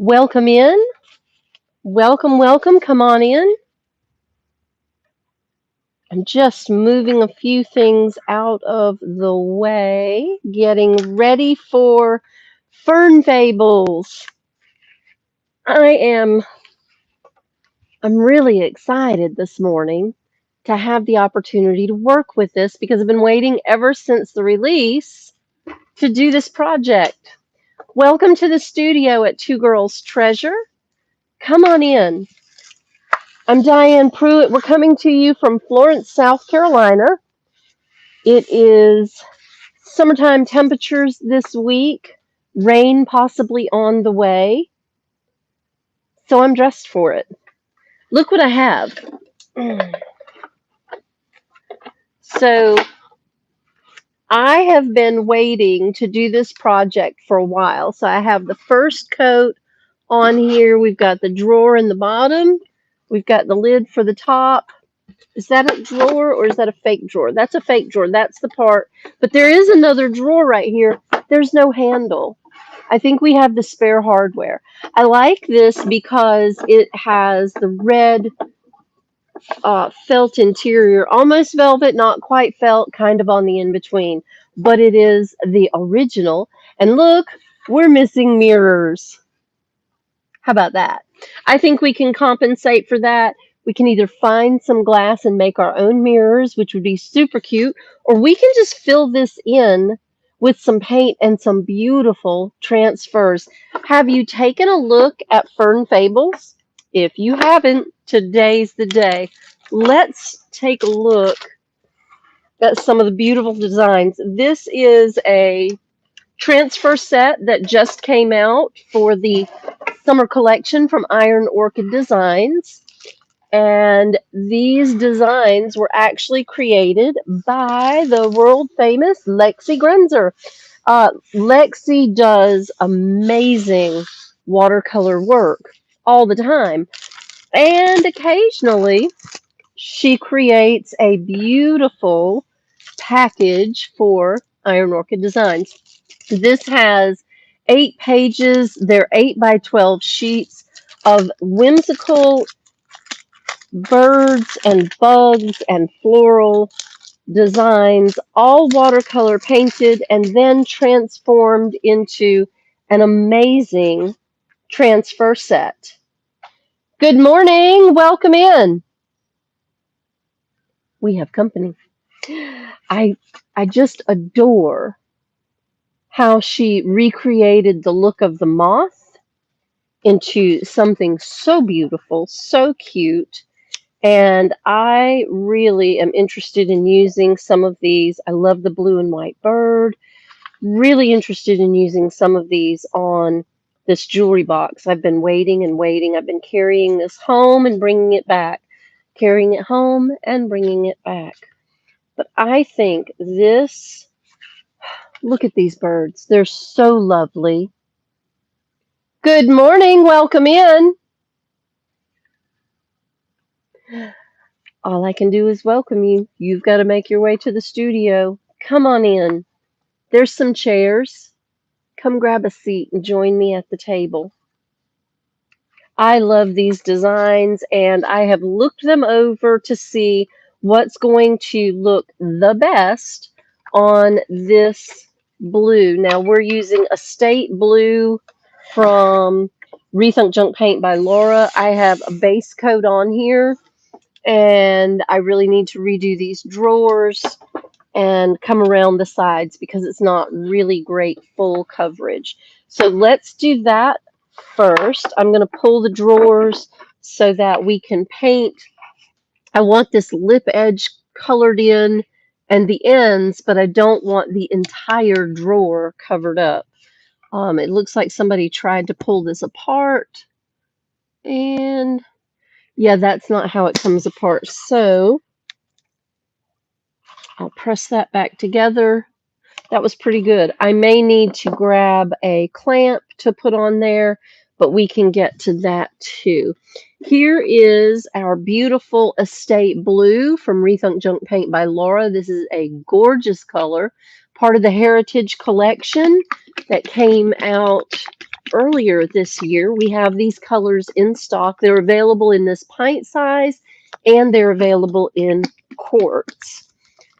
Welcome in. Welcome, welcome. Come on in. I'm just moving a few things out of the way, getting ready for Fern Fables. I am I'm really excited this morning to have the opportunity to work with this because I've been waiting ever since the release to do this project. Welcome to the studio at Two Girls Treasure. Come on in. I'm Diane Pruitt. We're coming to you from Florence, South Carolina. It is summertime temperatures this week, rain possibly on the way, so I'm dressed for it. Look what I have. So, I have been waiting to do this project for a while. So, I have the first coat on here. We've got the drawer in the bottom, we've got the lid for the top. Is that a drawer or is that a fake drawer? That's a fake drawer. That's the part. But there is another drawer right here. There's no handle. I think we have the spare hardware. I like this because it has the red felt interior, almost velvet, not quite felt, kind of on the in-between. But it is the original. And look, we're missing mirrors. How about that? I think we can compensate for that. We can either find some glass and make our own mirrors, which would be super cute, or we can just fill this in with some paint and some beautiful transfers. Have you taken a look at Fern Fables? If you haven't, today's the day. Let's take a look at some of the beautiful designs. This is a transfer set that just came out for the summer collection from Orchid Designs. And these designs were actually created by the world famous Lexi Grenzer. Lexi does amazing watercolor work all the time. And occasionally, she creates a beautiful package for Iron Orchid Designs. This has 8 pages. They're 8 by 12 sheets of whimsical birds and bugs and floral designs, all watercolor painted and then transformed into an amazing transfer set. Good morning. Welcome in. We have company. I just adore how she recreated the look of the moth into something so beautiful, so cute. And I really am interested in using some of these. I love the blue and white bird. Really interested in using some of these on this jewelry box. I've been waiting and waiting. I've been carrying this home and bringing it back, carrying it home and bringing it back. But I think this, look at these birds. They're so lovely. Good morning. Welcome in. All I can do is welcome you. You've got to make your way to the studio. Come on in. There's some chairs. Come grab a seat and join me at the table. I love these designs and I have looked them over to see what's going to look the best on this blue. Now we're using Estate Blue from Rethunk Junk Paint by Laura. I have a base coat on here and I really need to redo these drawers and come around the sides because it's not really great full coverage. So let's do that first. I'm going to pull the drawers so that we can paint. I want this lip edge colored in and the ends, but I don't want the entire drawer covered up. It looks like somebody tried to pull this apart, and yeah, that's not how it comes apart. So I'll press that back together. That was pretty good. I may need to grab a clamp to put on there, but we can get to that too. Here is our beautiful Estate Blue from Rethunk Junk Paint by Laura. This is a gorgeous color, part of the Heritage Collection that came out earlier this year. We have these colors in stock. They're available in this pint size, and they're available in quarts.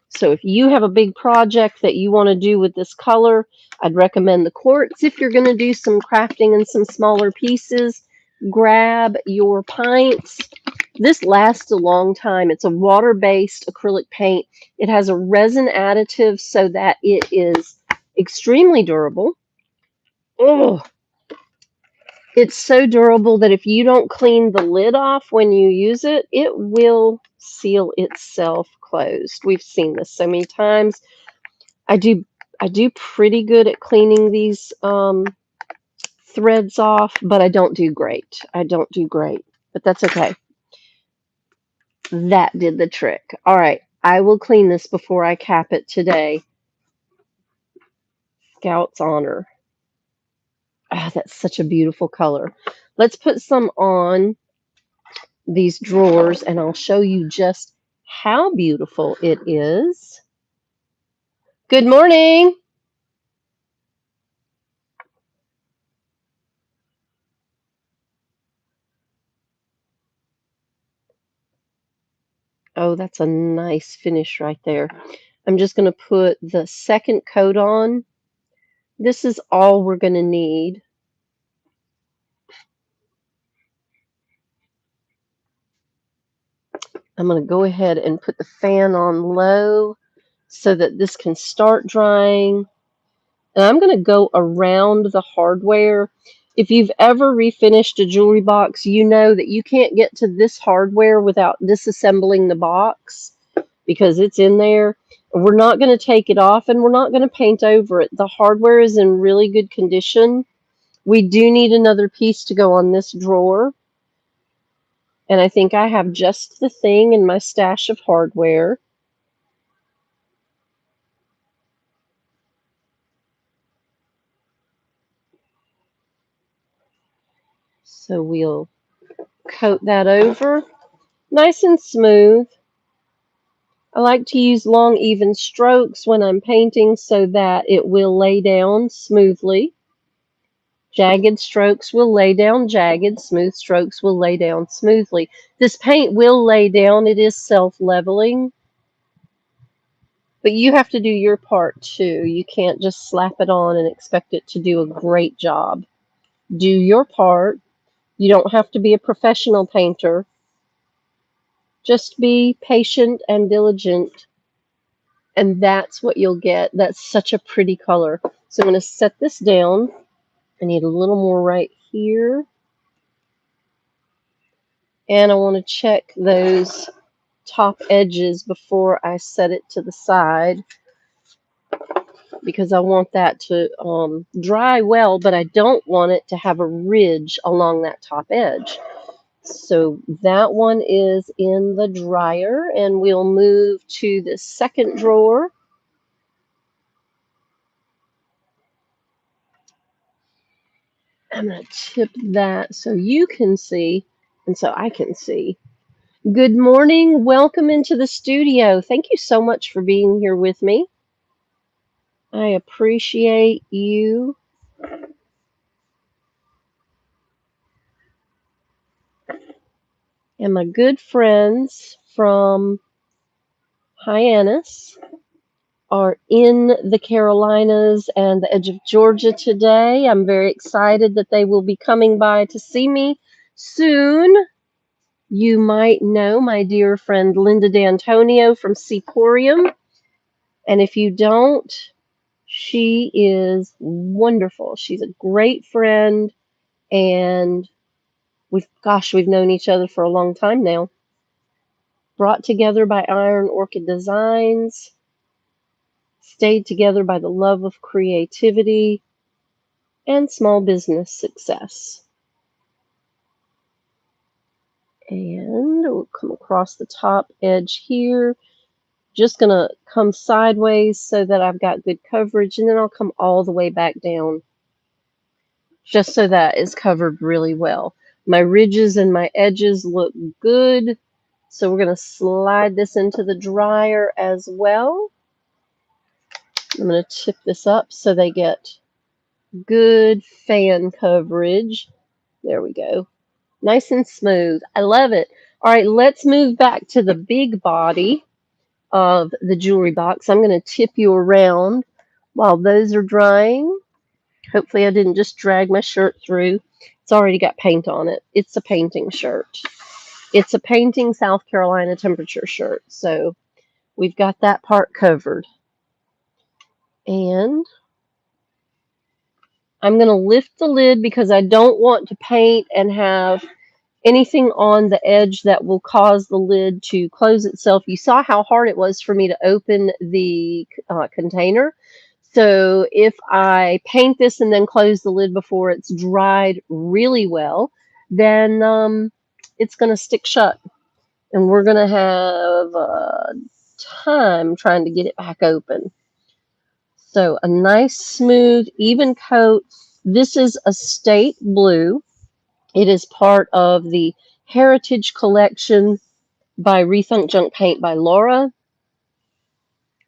So if you have a big project that you want to do with this color, I'd recommend the quartz. If you're going to do some crafting in some smaller pieces, grab your pints. This lasts a long time. It's a water-based acrylic paint. It has a resin additive so that it is extremely durable. Oh, it's so durable that if you don't clean the lid off when you use it, it will seal itself closed. We've seen this so many times. I do pretty good at cleaning these threads off, but I don't do great. I don't do great, but that's okay. That did the trick. All right, I will clean this before I cap it today. Scout's Honor. Ah, that's such a beautiful color. Let's put some on these drawers, and I'll show you just how beautiful it is. Good morning. Oh, that's a nice finish right there. I'm just going to put the second coat on. This is all we're going to need. I'm going to go ahead and put the fan on low so that this can start drying. And I'm going to go around the hardware. If you've ever refinished a jewelry box, you know that you can't get to this hardware without disassembling the box because it's in there. We're not going to take it off, and we're not going to paint over it. The hardware is in really good condition. We do need another piece to go on this drawer. And I think I have just the thing in my stash of hardware. So we'll coat that over. Nice and smooth. I like to use long, even strokes when I'm painting so that it will lay down smoothly. Jagged strokes will lay down jagged. Smooth strokes will lay down smoothly. This paint will lay down. It is self-leveling. But you have to do your part too. You can't just slap it on and expect it to do a great job. Do your part. You don't have to be a professional painter. Just be patient and diligent, and that's what you'll get. That's such a pretty color. So I'm going to set this down. I need a little more right here. And I want to check those top edges before I set it to the side because I want that to dry well, but I don't want it to have a ridge along that top edge. So that one is in the dryer, and we'll move to the second drawer. I'm going to tip that so you can see and so I can see. Good morning. Welcome into the studio. Thank you so much for being here with me. I appreciate you. And my good friends from Hyannis are in the Carolinas and the edge of Georgia today. I'm very excited that they will be coming by to see me soon. You might know my dear friend Linda D'Antonio from Seaporium. And if you don't, she is wonderful. She's a great friend, and we've known each other for a long time now. Brought together by Iron Orchid Designs, stayed together by the love of creativity and small business success. And we'll come across the top edge here. Just going to come sideways so that I've got good coverage, and then I'll come all the way back down just so that is covered really well. My ridges and my edges look good, so we're going to slide this into the dryer as well. I'm going to tip this up so they get Good fan coverage. There we go. Nice and smooth. I love it. All right, let's move back to the big body of the jewelry box. I'm going to tip you around while those are drying. Hopefully I didn't just drag my shirt through. It's already got paint on it. It's a painting shirt. It's a painting South Carolina temperature shirt. So we've got that part covered. And I'm going to lift the lid because I don't want to paint and have anything on the edge that will cause the lid to close itself. You saw how hard it was for me to open the container. So if I paint this and then close the lid before it's dried really well, then it's going to stick shut. And we're going to have time trying to get it back open. So a nice, smooth, even coat. This is a State Blue. It is part of the Heritage Collection by Rethunk Junk Paint by Laura.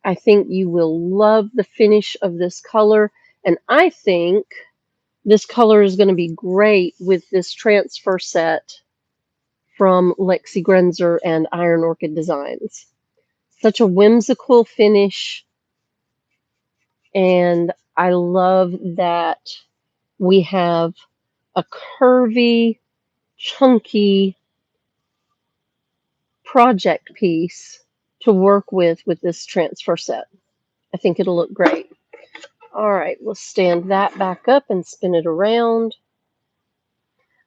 I think you will love the finish of this color, and I think this color is going to be great with this transfer set from Lexi Grenzer and Iron Orchid Designs. Such a whimsical finish, and I love that we have a curvy, chunky project piece to work with this transfer set. I think it'll look great. All right, we'll stand that back up and spin it around.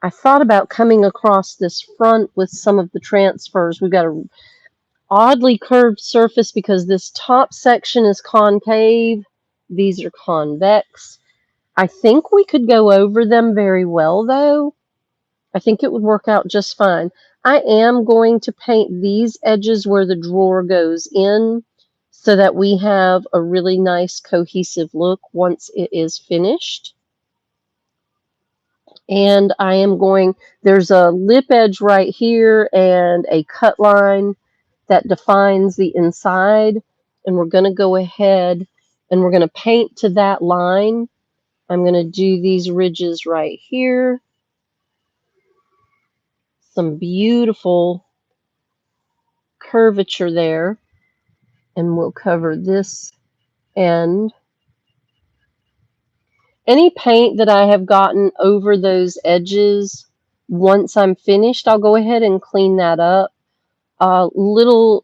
I thought about coming across this front with some of the transfers. We've got a oddly curved surface because this top section is concave. These are convex. I think we could go over them very well, though. I think it would work out just fine. I am going to paint these edges where the drawer goes in so that we have a really nice cohesive look once it is finished. And I am going, there's a lip edge right here and a cut line that defines the inside. And we're going to go ahead and we're going to paint to that line. I'm going to do these ridges right here. Some beautiful curvature there. And we'll cover this end. Any paint that I have gotten over those edges, once I'm finished, I'll go ahead and clean that up. Little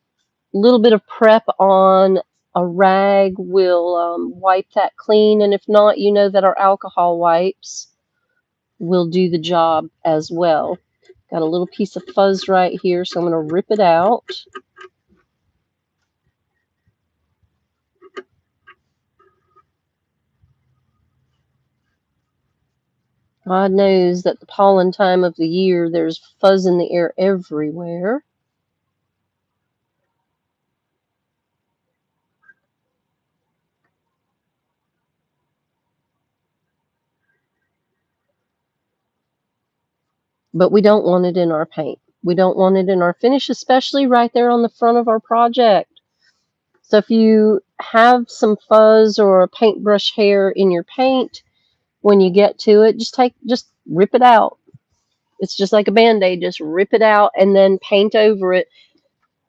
bit of prep on a rag will wipe that clean, and if not, you know that our alcohol wipes will do the job as well. Got a little piece of fuzz right here, so I'm going to rip it out. God knows that the pollen time of the year, there's fuzz in the air everywhere. But we don't want it in our paint. We don't want it in our finish, especially right there on the front of our project. So if you have some fuzz or paintbrush hair in your paint, when you get to it, just rip it out. It's just like a Band-Aid. Just rip it out and then paint over it.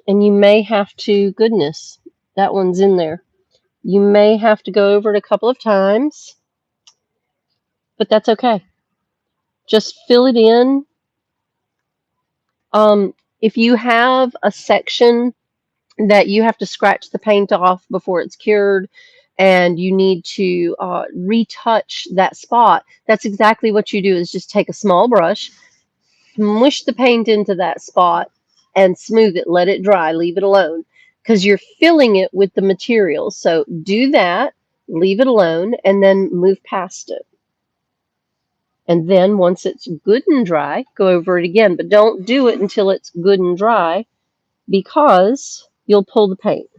And you may have to, goodness, that one's in there. You may have to go over it a couple of times, but that's okay. Just fill it in. If you have a section that you have to scratch the paint off before it's cured and you need to retouch that spot, that's exactly what you do, is just take a small brush, smush the paint into that spot, and smooth it. Let it dry. Leave it alone because you're filling it with the material. So do that, leave it alone, and then move past it. And then once it's good and dry, go over it again. But don't do it until it's good and dry because you'll pull the paint.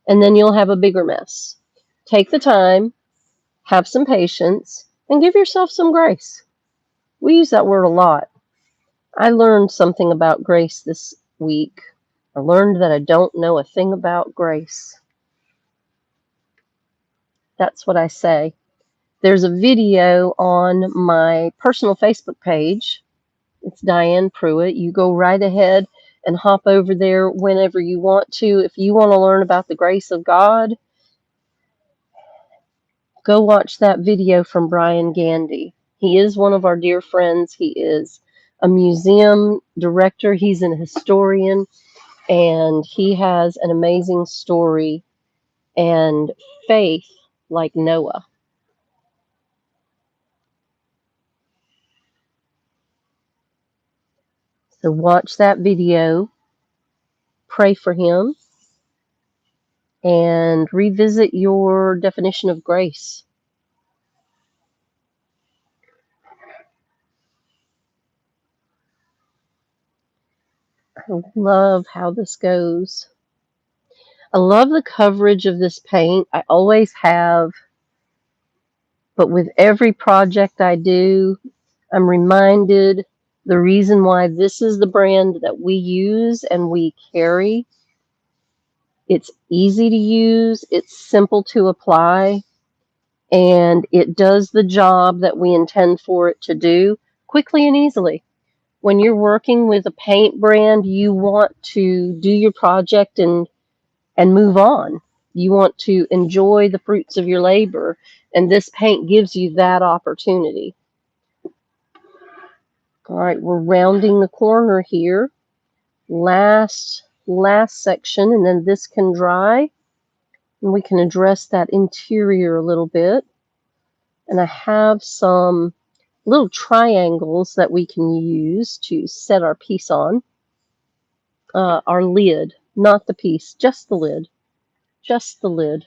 And then you'll have a bigger mess. Take the time, have some patience, and give yourself some grace. We use that word a lot. I learned something about grace this week. I learned that I don't know a thing about grace. That's what I say. There's a video on my personal Facebook page. It's Diane Pruitt. You go right ahead and hop over there whenever you want to. If you want to learn about the grace of God, go watch that video from Brian Gandy. He is one of our dear friends. He is a museum director, he's an historian, and he has an amazing story and faith like Noah. So watch that video, pray for him, and revisit your definition of grace. I love how this goes. I love the coverage of this paint. I always have, but with every project I do, I'm reminded the reason why this is the brand that we use and we carry. It's easy to use, it's simple to apply, and it does the job that we intend for it to do quickly and easily. When you're working with a paint brand, you want to do your project and move on. You want to enjoy the fruits of your labor, and this paint gives you that opportunity. All right, we're rounding the corner here. Last section, and then this can dry, and we can address that interior a little bit. And I have some little triangles that we can use to set our piece on. Our lid, not the piece, just the lid. Just the lid.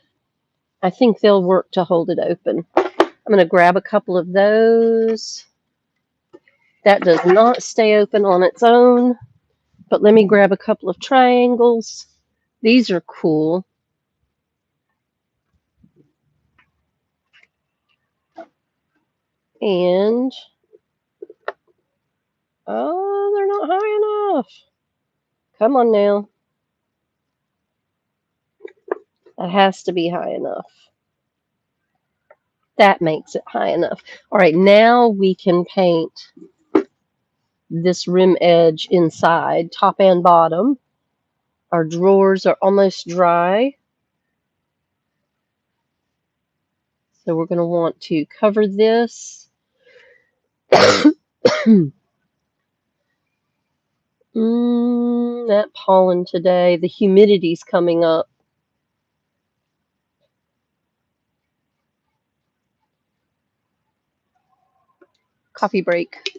I think they'll work to hold it open. I'm going to grab a couple of those. That does not stay open on its own, but let me grab a couple of triangles. These are cool. And, oh, they're not high enough. Come on now. That has to be high enough. That makes it high enough. All right, now we can paint this rim edge inside, top and bottom. Our drawers are almost dry. So we're going to want to cover this. That pollen today, the humidity's coming up. Coffee break.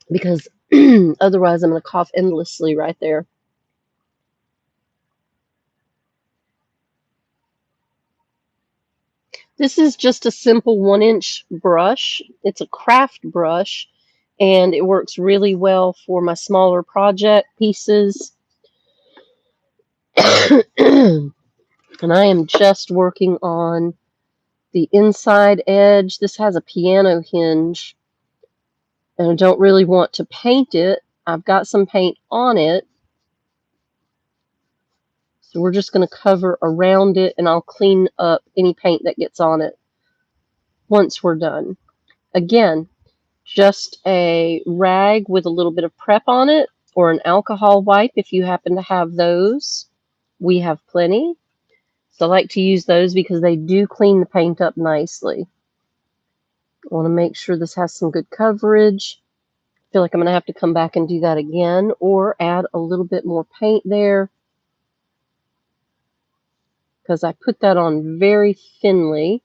Because otherwise I'm going to cough endlessly right there. This is just a simple 1-inch brush. It's a craft brush, and it works really well for my smaller project pieces. And I am just working on the inside edge. This has a piano hinge, and I don't really want to paint it. I've got some paint on it, so we're just going to cover around it, and I'll clean up any paint that gets on it once we're done. Again, just a rag with a little bit of prep on it, or an alcohol wipe if you happen to have those. We have plenty. So I like to use those because they do clean the paint up nicely. I want to make sure this has some good coverage. I feel like I'm going to have to come back and do that again, or add a little bit more paint there, because I put that on very thinly.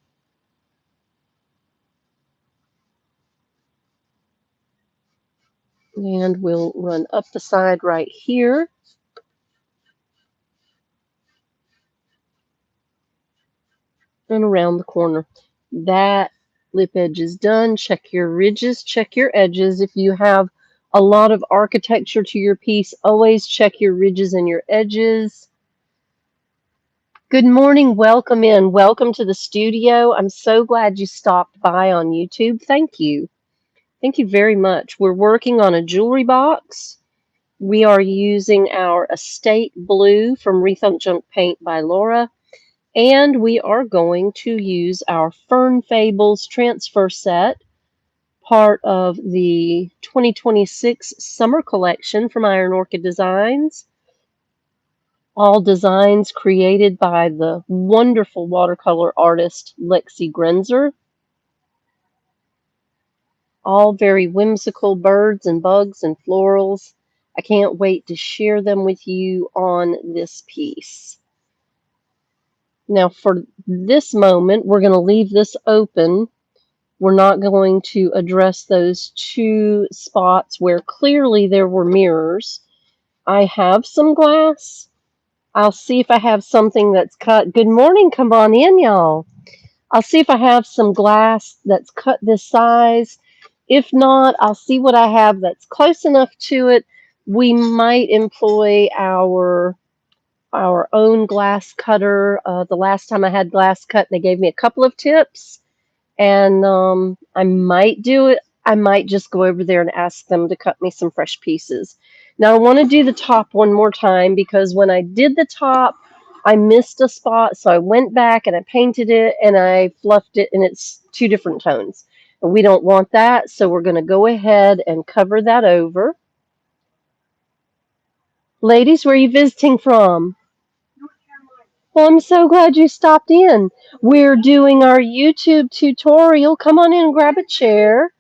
And we'll run up the side right here. And around the corner. That lip edge is done. Check your ridges, check your edges. If you have a lot of architecture to your piece, always check your ridges and your edges. Good morning, welcome in. Welcome to the studio. I'm so glad you stopped by on YouTube. Thank you. Thank you very much. We're working on a jewelry box. We are using our Estate Blue from Rethunk Junk Paint by Laura, and we are going to use our Fern Fables transfer set, part of the 2026 summer collection from Iron Orchid Designs. All designs created by the wonderful watercolor artist Lexi Grenzer. All very whimsical birds and bugs and florals. I can't wait to share them with you on this piece. Now, for this moment, we're going to leave this open. We're not going to address those two spots where clearly there were mirrors. I have some glass. I'll see if I have something that's cut. Good morning. Come on in, y'all. I'll see if I have some glass that's cut this size. If not, I'll see what I have that's close enough to it. We might employ our own glass cutter. The last time I had glass cut, they gave me a couple of tips, and I might do it. I might just go over there and ask them to cut me some fresh pieces. Now I want to do the top one more time because when I did the top, I missed a spot, so I went back and I painted it and I fluffed it, and it's two different tones. And we don't want that, so we're going to go ahead and cover that over. Ladies, where are you visiting from? Well, I'm so glad you stopped in. We're doing our YouTube tutorial. Come on in and grab a chair.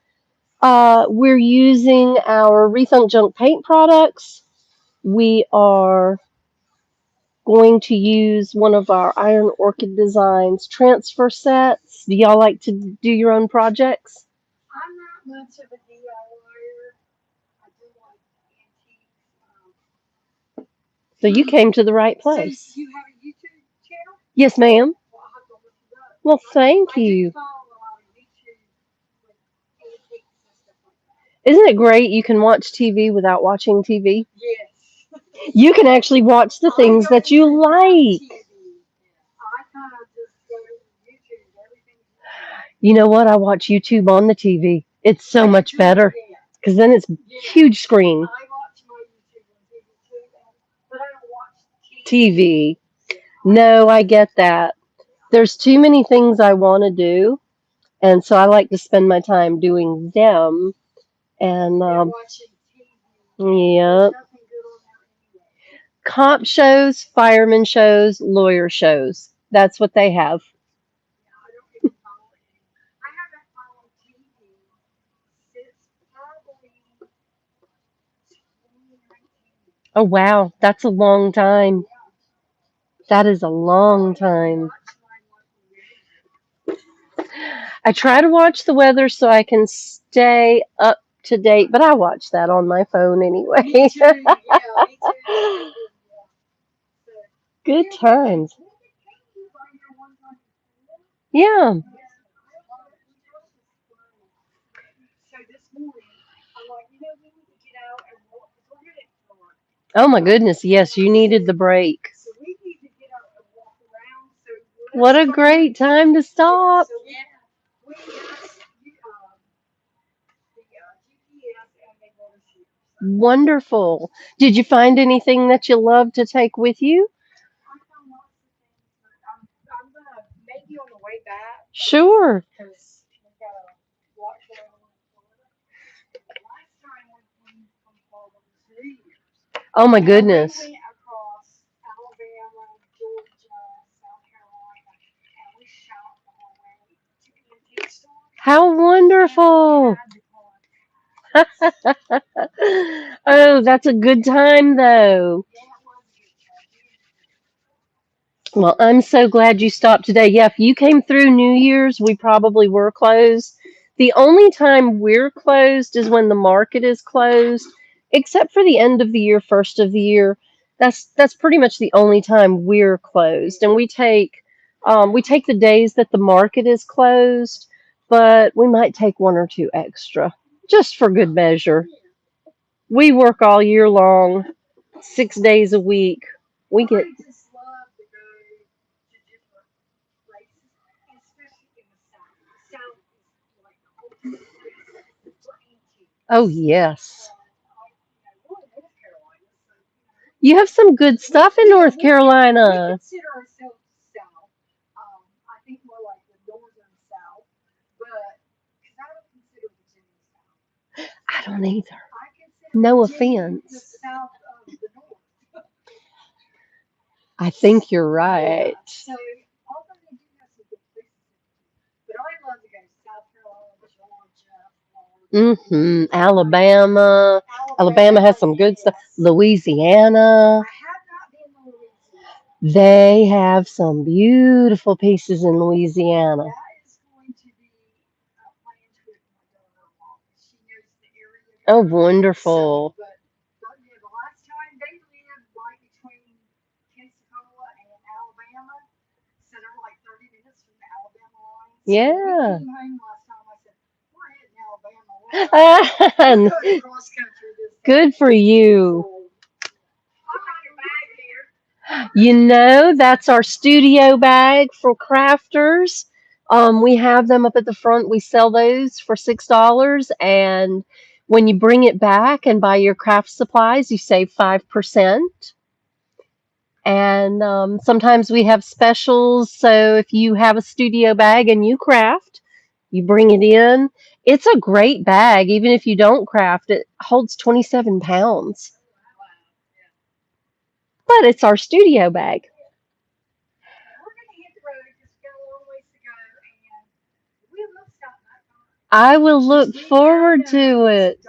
We're using our Rethunk Junk Paint products. We are going to use one of our Iron Orchid Designs transfer sets. Do y'all like to do your own projects? So you came to the right place. Yes, ma'am. Well, thank you. Isn't it great you can watch TV without watching TV? You can actually watch the things that you like. You know what? I watch YouTube on the TV. It's so much better because then it's huge screen TV. No, I get that. There's too many things I want to do, and so I like to spend my time doing them. And yeah, cop shows, fireman shows, lawyer shows. That's what they have. Oh wow, that's a long time. That is a long time. I try to watch the weather so I can stay up to date, but I watch that on my phone anyway. Good times. Yeah. Oh my goodness, yes, you needed the break. What a great time to stop. Wonderful. Did you find anything that you love to take with you? Sure. Oh my goodness. How wonderful. Oh, that's a good time though. Well, I'm so glad you stopped today. Yeah, if you came through New Year's, we probably were closed. The only time we're closed is when the market is closed, except for the end of the year, first of the year. That's pretty much the only time we're closed, and we take the days that the market is closed, but we might take one or two extra just for good measure. We work all year long, 6 days a week. We get Oh yes. You have some good stuff in North Carolina. I don't either. No offense. I think you're right. Alabama. Alabama has some good stuff. Louisiana. They have some beautiful pieces in Louisiana. Oh, wonderful. Yeah. Good for you. You know, that's our studio bag for crafters. We have them up at the front. We sell those for $6. And when you bring it back and buy your craft supplies, you save 5%. And sometimes we have specials. So if you have a studio bag and you craft, you bring it in. It's a great bag, even if you don't craft. It holds 27 pounds, but it's our studio bag. I will look forward to it.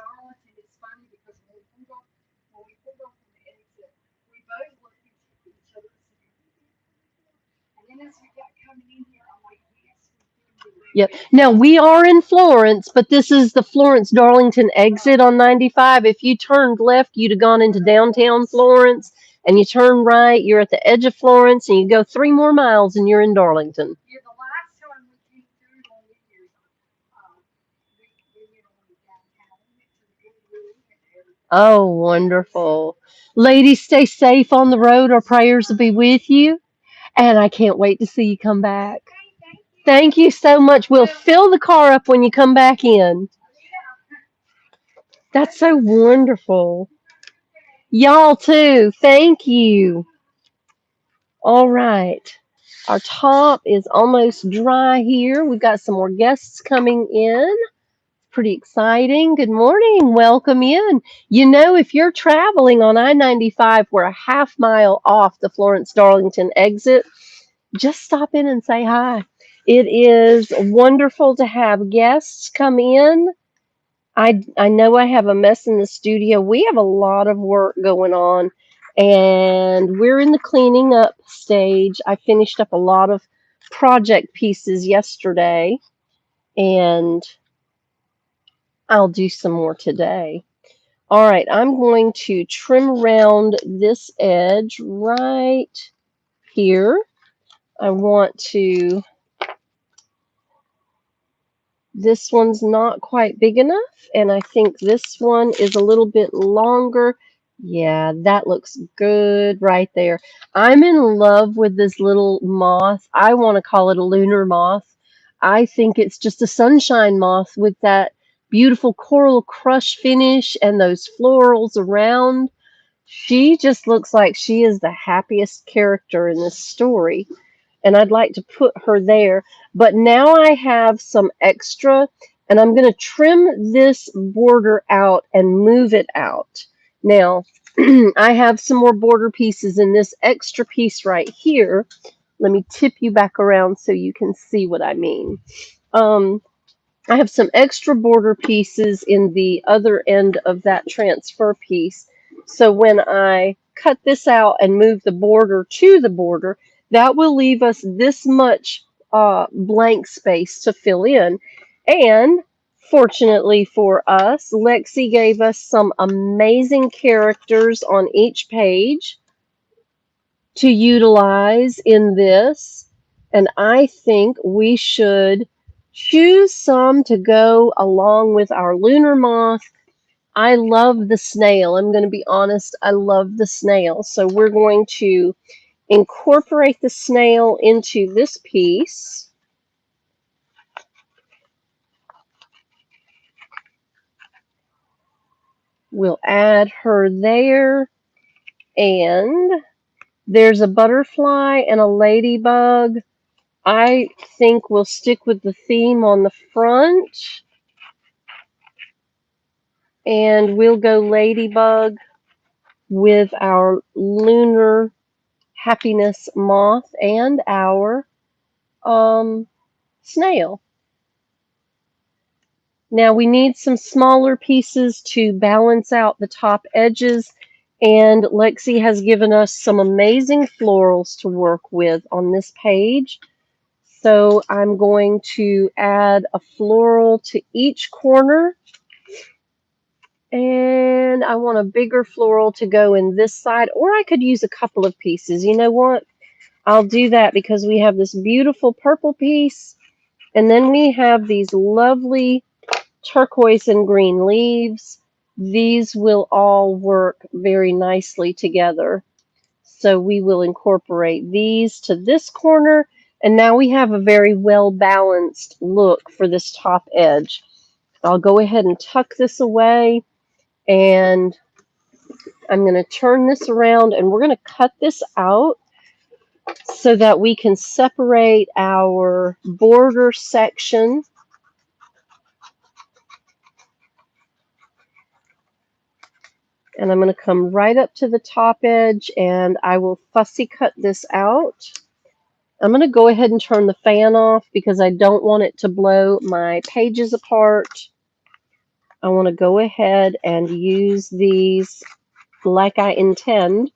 Yep. Now we are in Florence, but this is the Florence Darlington exit on 95. If you turned left, you'd have gone into downtown Florence, and you turn right, you're at the edge of Florence, and you go 3 more miles, and you're in Darlington. Oh, wonderful. Ladies, stay safe on the road. Our prayers will be with you, and I can't wait to see you come back. Thank you so much. We'll fill the car up when you come back in. That's so wonderful. Y'all too. Thank you. All right. Our top is almost dry here. We've got some more guests coming in. Pretty exciting. Good morning. Welcome in. You know, if you're traveling on I 95, we're a half mile off the Florence Darlington exit. Just stop in and say hi. It is wonderful to have guests come in. I know I have a mess in the studio. We have a lot of work going on, and we're in the cleaning up stage. I finished up a lot of project pieces yesterday, and I'll do some more today. All right, I'm going to trim around this edge right here. I want to This one's not quite big enough, and I think this one is a little bit longer. Yeah, that looks good right there. I'm in love with this little moth. I want to call it a lunar moth. I think it's just a sunshine moth with that beautiful coral crush finish and those florals around. She just looks like she is the happiest character in this story, and I'd like to put her there. But now I have some extra, and I'm going to trim this border out and move it out. Now, I have some more border pieces in this extra piece right here. Let me tip you back around so you can see what I mean. Um, I have some extra border pieces in the other end of that transfer piece. So when I cut this out and move the border to the border, that will leave us this much blank space to fill in. And fortunately for us, Lexi gave us some amazing characters on each page to utilize in this. And I think we should choose some to go along with our lunar moth. I love the snail. I'm going to be honest, I love the snail. So we're going to incorporate the snail into this piece. We'll add her there. And there's a butterfly and a ladybug. I think we'll stick with the theme on the front. And we'll go ladybug with our lunar happiness moth and our snail. Now we need some smaller pieces to balance out the top edges, and Lexi has given us some amazing florals to work with on this page. So I'm going to add a floral to each corner, and I want a bigger floral to go in this side, or I could use a couple of pieces. You know what? I'll do that because we have this beautiful purple piece, and then we have these lovely turquoise and green leaves. These will all work very nicely together. So we will incorporate these to this corner, and now we have a very well balanced look for this top edge. I'll go ahead and tuck this away, and I'm going to turn this around, and we're going to cut this out so that we can separate our border section. And I'm going to come right up to the top edge, and I will fussy cut this out. I'm going to go ahead and turn the fan off because I don't want it to blow my pages apart. I want to go ahead and use these like I intend.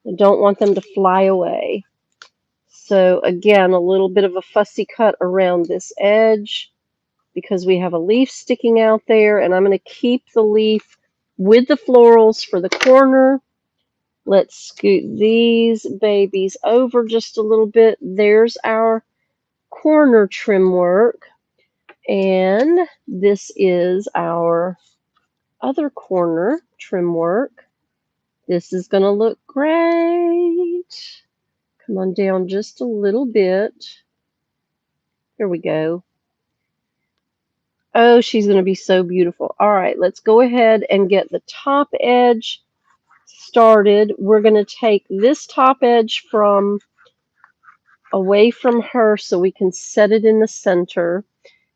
I don't want them to fly away. So again, a little bit of a fussy cut around this edge because we have a leaf sticking out there, and I'm going to keep the leaf with the florals for the corner. Let's scoot these babies over just a little bit. There's our corner trim work. And this is our other corner trim work. This is going to look great. Come on down just a little bit. Here we go. Oh, she's going to be so beautiful. All right, let's go ahead and get the top edge started. We're going to take this top edge from away from her so we can set it in the center.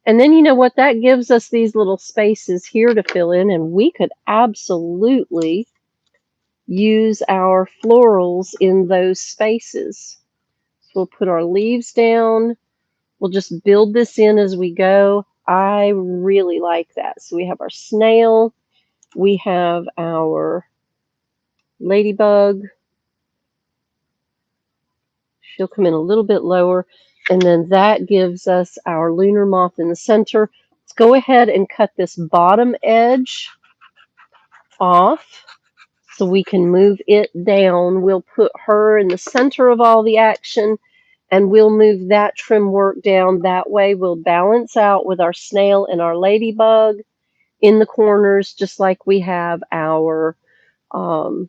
And then you know what? That gives us these little spaces here to fill in, and we could absolutely use our florals in those spaces. So we'll put our leaves down. We'll just build this in as we go. I really like that. So we have our snail. We have our ladybug. She'll come in a little bit lower. And then that gives us our lunar moth in the center. Let's go ahead and cut this bottom edge off so we can move it down. We'll put her in the center of all the action, and we'll move that trim work down. That way we'll balance out with our snail and our ladybug in the corners, just like we have our florals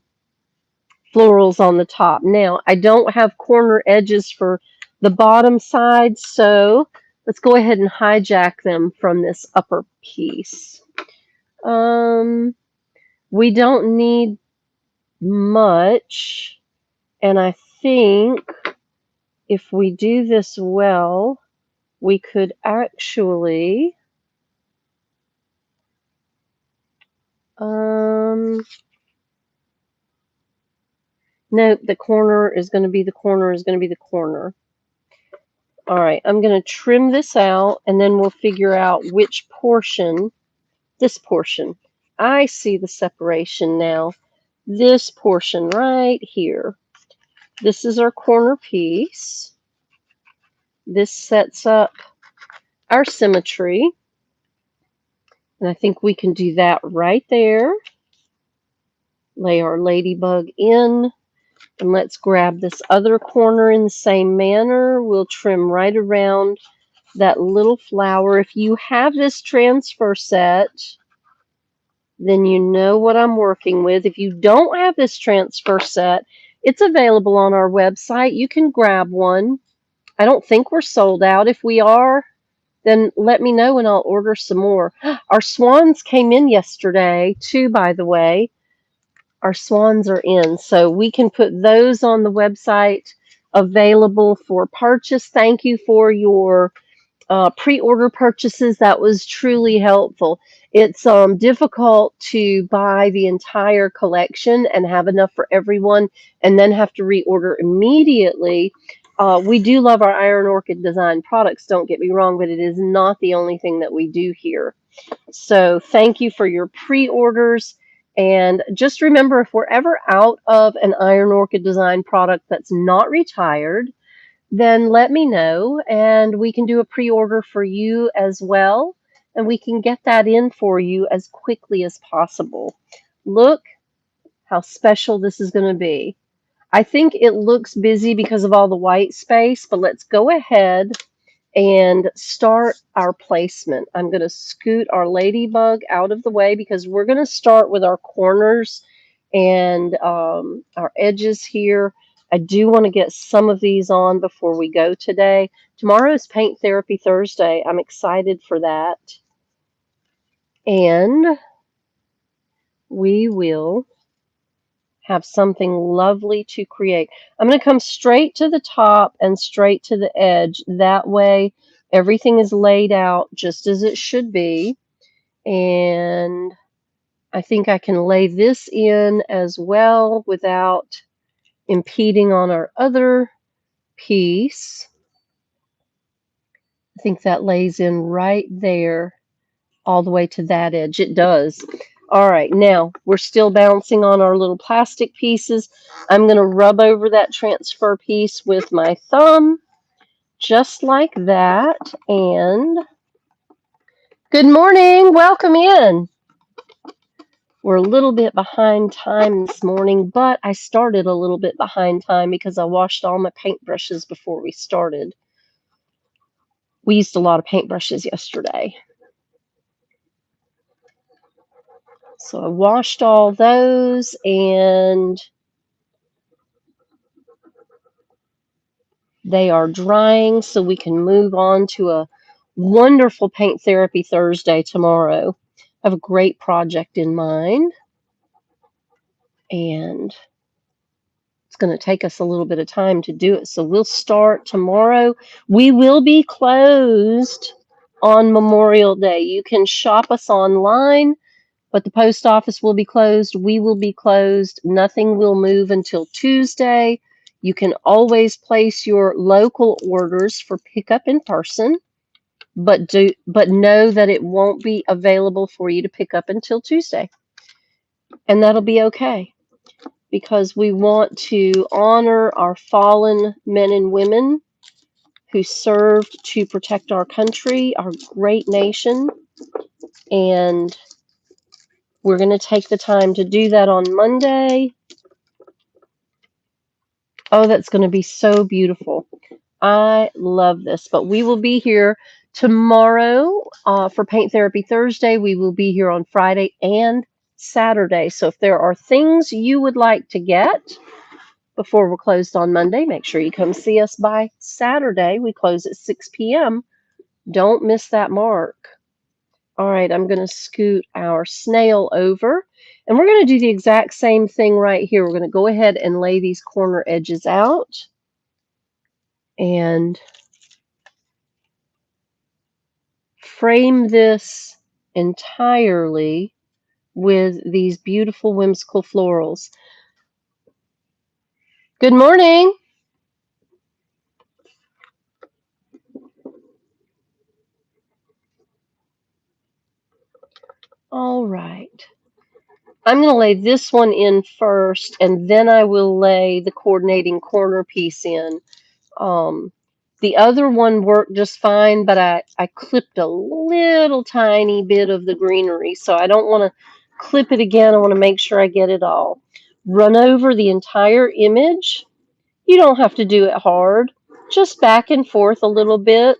on the top. Now, I don't have corner edges for the bottom side, so let's go ahead and hijack them from this upper piece. We don't need much, and I think if we do this well, we could actually no, the corner is going to be the corner is going to be the corner. All right, I'm going to trim this out, and then we'll figure out which portion, this portion. I see the separation now. This portion right here. This is our corner piece. This sets up our symmetry. And I think we can do that right there. Lay our ladybug in. And let's grab this other corner in the same manner. We'll trim right around that little flower. If you have this transfer set, then you know what I'm working with. If you don't have this transfer set, it's available on our website. You can grab one. I don't think we're sold out. If we are, then let me know and I'll order some more. Our swans came in yesterday, too, by the way. our swans are in. So we can put those on the website available for purchase. Thank you for your pre-order purchases. That was truly helpful. It's difficult to buy the entire collection and have enough for everyone and then have to reorder immediately. We do love our Iron Orchid design products, don't get me wrong, but it is not the only thing that we do here. So thank you for your pre-orders. And just remember, if we're ever out of an Iron Orchid design product that's not retired, then let me know and we can do a pre-order for you as well. And we can get that in for you as quickly as possible. Look how special this is going to be. I think it looks busy because of all the white space, but let's go ahead and start our placement. I'm going to scoot our ladybug out of the way because we're going to start with our corners and our edges here. I do want to get some of these on before we go today. Tomorrow is Paint Therapy Thursday. I'm excited for that. And we will have something lovely to create. I'm going to come straight to the top and straight to the edge. That way, everything is laid out just as it should be. And I think I can lay this in as well without impeding on our other piece. I think that lays in right there all the way to that edge. It does. All right, now we're still bouncing on our little plastic pieces. I'm going to rub over that transfer piece with my thumb, just like that. And good morning, welcome in. We're a little bit behind time this morning, but I started a little bit behind time because I washed all my paintbrushes before we started. We used a lot of paintbrushes yesterday. So I washed all those and they are drying so we can move on to a wonderful Paint Therapy Thursday tomorrow. I have a great project in mind and it's going to take us a little bit of time to do it. So we'll start tomorrow. We will be closed on Memorial Day. You can shop us online, but the post office will be closed. We will be closed. Nothing will move until Tuesday. You can always place your local orders for pickup in person, but know that it won't be available for you to pick up until Tuesday. And that'll be okay because we want to honor our fallen men and women who served to protect our country, our great nation, and we're going to take the time to do that on Monday. Oh, that's going to be so beautiful. I love this. But we will be here tomorrow for Paint Therapy Thursday. We will be here on Friday and Saturday. So if there are things you would like to get before we're closed on Monday, make sure you come see us by Saturday. We close at 6 p.m. Don't miss that mark. All right, I'm going to scoot our snail over. And we're going to do the exact same thing right here. We're going to go ahead and lay these corner edges out. And frame this entirely with these beautiful whimsical florals. Good morning. All right. I'm going to lay this one in first, and then I will lay the coordinating corner piece in. The other one worked just fine, but I clipped a little tiny bit of the greenery, so I don't want to clip it again. I want to make sure I get it all. Run over the entire image. You don't have to do it hard, just back and forth a little bit.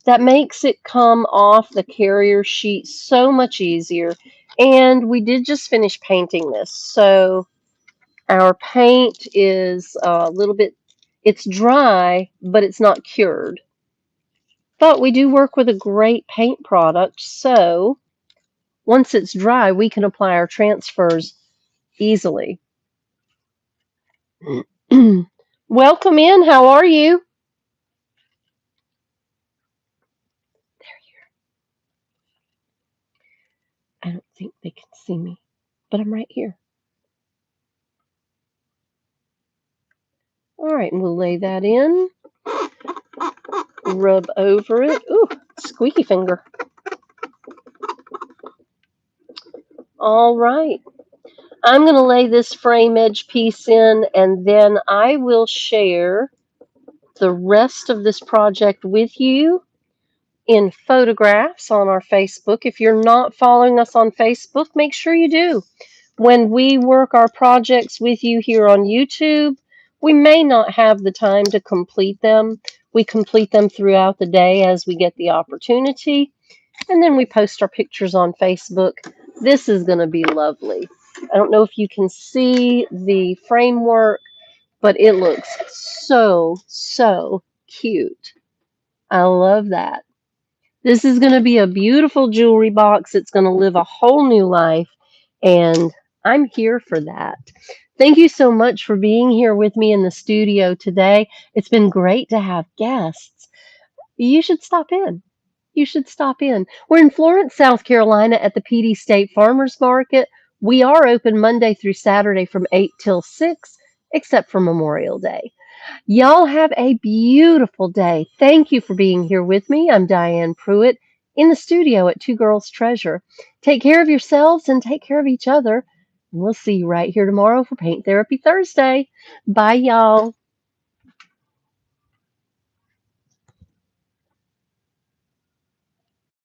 That makes it come off the carrier sheet so much easier. And we did just finish painting this, so our paint is a little bit, it's dry, but it's not cured. But we do work with a great paint product, so once it's dry, we can apply our transfers easily. Welcome in. How are you? I don't think they can see me, but I'm right here. All right, and we'll lay that in, rub over it. Ooh, squeaky finger. All right. I'm going to lay this frame edge piece in, and then I will share the rest of this project with you in photographs on our Facebook. If you're not following us on Facebook, make sure you do. When we work our projects with you here on YouTube, we may not have the time to complete them. We complete them throughout the day as we get the opportunity, and then we post our pictures on Facebook. This is going to be lovely. I don't know if you can see the framework, but it looks so cute. I love that. This is going to be a beautiful jewelry box. It's going to live a whole new life, and I'm here for that. Thank you so much for being here with me in the studio today. It's been great to have guests. You should stop in. You should stop in. We're in Florence, South Carolina at the PD State Farmers Market. We are open Monday through Saturday from 8 till 6, except for Memorial Day. Y'all have a beautiful day. Thank you for being here with me. I'm Diane Pruitt in the studio at Two Girls Treasure. Take care of yourselves and take care of each other. We'll see you right here tomorrow for Paint Therapy Thursday. Bye, y'all.